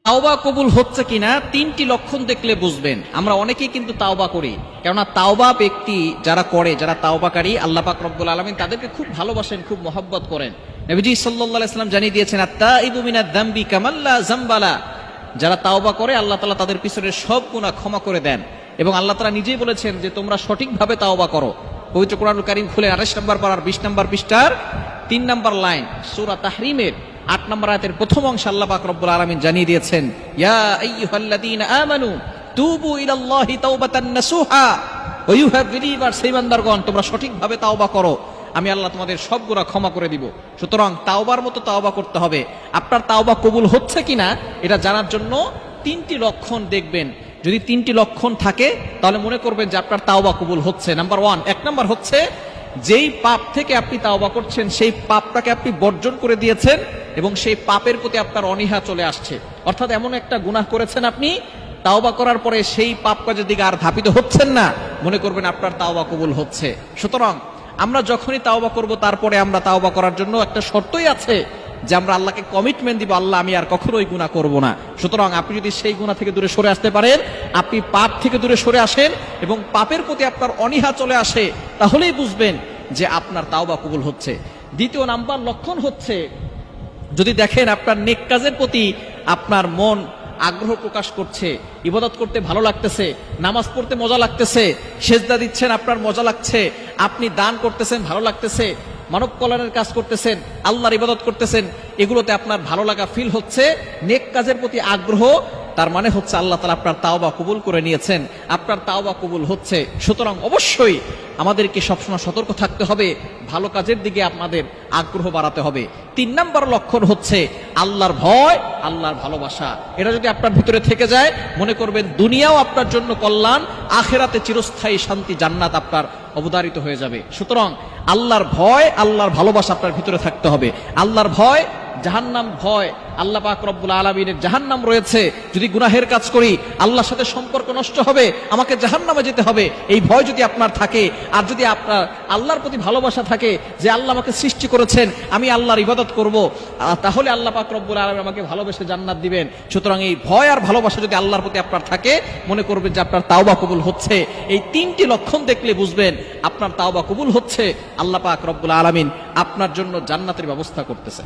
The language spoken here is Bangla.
তাওবা কবুল হচ্ছে কিনা তিনটি লক্ষণ দেখলে বুঝবেন। আমরা অনেকেই কিন্তু তাওবা করি, কেননা তাওবা ব্যক্তি যারা করে, যারা তাওবাকারী, আল্লাহ পাক রব্বুল আলামিন তাদেরকে খুব ভালোবাসেন, খুব মহব্বত করেন। নবীজি সাল্লাল্লাহু আলাইহি ওয়াসাল্লাম জানিয়ে দিয়েছেন, আত-তাইবু মিনাদ যামবি কামাল্লা যামবালা। যারা তাওবা করে আল্লাহ তাআলা তাদের পিছনের সব গুনাহ ক্ষমা করে দেন। এবং আল্লাহ তাআলা নিজেই বলেছেন যে তোমরা সঠিকভাবে তাওবা করো। পবিত্র কোরআনুল কারীম খুলে 28 নম্বর পারার 20 নম্বর পৃষ্ঠার 3 নম্বর লাইন, সূরা তাহরিমের 8 নম্বর আয়াতের প্রথম অংশে আল্লাহ পাক রব্বুল আলামিন জানিয়ে দিয়েছেন, ইয়া আইয়ুহাল্লাযীনা আমানু তুবু ইলাল্লাহি তাওবাতান নাসুহা। ও ইউ হ্যাভ বিলিভার্স, সেই বান্দারগণ তোমরা সঠিকভাবে তাওবা করো, আমি আল্লাহ তোমাদের সব গুনাহ ক্ষমা করে দিব। সুতরাং তাওবার মতো তাওবা করতে হবে। আপনার তাওবা কবুল হচ্ছে কিনা এটা জানার জন্য তিনটি লক্ষণ দেখবেন। যদি তিনটি লক্ষণ থাকে তাহলে মনে করবেন যে আপনার তাওবা কবুল হচ্ছে। নাম্বার 1, 1 নম্বর হচ্ছে যেই পাপ থেকে আপনি তাওবা করছেন সেই পাপটাকে আপনি বর্জন করে দিয়েছেন এবং সেই পাপের প্রতি আপনার অনীহা চলে আসছে। অর্থাৎ এমন একটা গুনাহ করেছেন আপনি, তাওবা করার পরে সেই পাপ কাজের দিকে আর ধাবিত হচ্ছেন না, মনে করবেন আপনার তাওবা কবুল হচ্ছে। সুতরাং আমরা যখনই তাওবা করব তারপরে আমরা তাওবা করার জন্য একটা শর্তই আছে যে আমরা আল্লাহকে কমিটমেন্ট দিব, আল্লাহ আমি আর কখনোই গুনাহ করব না। সুতরাং আপনি যদি সেই গুনাহ থেকে দূরে সরে আসতে পারেন, আপনি পাপ থেকে দূরে সরে আসেন এবং পাপের প্রতি আপনার অনীহা চলে আসে, তাহলেই বুঝবেন যে আপনার তাওবা কবুল হচ্ছে। দ্বিতীয় নাম্বার লক্ষণ হচ্ছে যদি দেখেন আপনার নেক কাজের প্রতি আপনার মন আগ্রহ প্রকাশ করছে, ইবাদত করতে ভালো লাগতেছে, নামাজ পড়তে মজা লাগতেছে, সেজদা দিচ্ছেন আপনার মজা লাগছে, আপনি দান করতেছেন ভালো লাগতেছে, মানব কল্যাণের কাজ করতেছেন, আল্লাহর ইবাদত করতেছেন, এগুলোতে আপনার ভালো লাগা ফিল হচ্ছে, নেক কাজের প্রতি আগ্রহ, তার মানে হচ্ছে আল্লাহ তাআলা আপনার তাওবা কবুল করে নিয়েছেন, আপনার তাওবা কবুল হচ্ছে। সুতরাং অবশ্যই আমাদেরকে সবসময় সতর্ক থাকতে হবে, ভালো কাজের দিকে আমাদের আগ্রহ বাড়াতে হবে। 3 নম্বর লক্ষণ হচ্ছে আল্লাহর ভয়, আল্লাহর ভালোবাসা। এটা যদি আপনার ভিতরে থেকে যায়, মনে করবেন দুনিয়াও আপনার জন্য কল্যাণ, আখিরাতে চিরস্থায়ী শান্তি, জান্নাত আপনার অবধারিত হয়ে যাবে। সুতরাং আল্লাহর ভয়, আল্লাহর ভালোবাসা আপনার ভিতরে থাকতে হবে। আল্লাহর ভয়, জাহান্নাম ভয়, আল্লাহ পাক রব্বুল আলামিনের জাহান্নাম রয়েছে, যদি গুনাহের কাজ করি আল্লাহর সাথে সম্পর্ক নষ্ট হবে, আমাকে জাহান্নামে যেতে হবে, এই ভয় যদি আপনার থাকে, আর যদি আপনার আল্লাহর প্রতি ভালোবাসা থাকে যে আল্লাহ আমাকে সৃষ্টি করেছেন, আমি আল্লাহর ইবাদত করব, তাহলে আল্লাহ পাক রব্বুল আলামিন আমাকে ভালোবেসে জান্নাত দিবেন। সুতরাং এই ভয় আর ভালোবাসা যদি আল্লাহর প্রতি আপনার থাকে, মনে করবেন যে আপনার তাওবা কবুল হচ্ছে। এই 3টি লক্ষণ দেখলে বুঝবেন আপনার তাওবা কবুল হচ্ছে, আল্লাহ পাক রব্বুল আলামিন আপনার জন্য জান্নাতের ব্যবস্থা করতেছে।